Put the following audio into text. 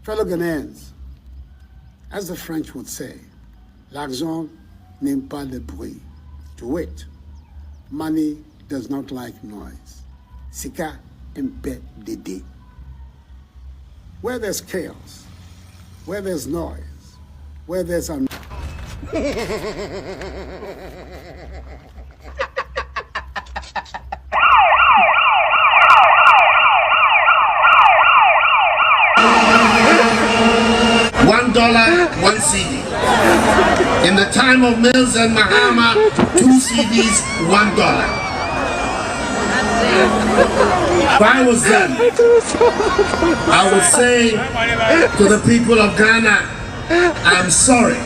Fellow Ghanaians, as the French would say, l'argent n'aime pas le bruit. To wit, money does not like noise. Sika impe dede. Where there's chaos, where there's noise, where there's a $1, 1 CD. In the time of Mills and Mahama, 2 CDs, $1. If I was them, I would say to the people of Ghana, I'm sorry.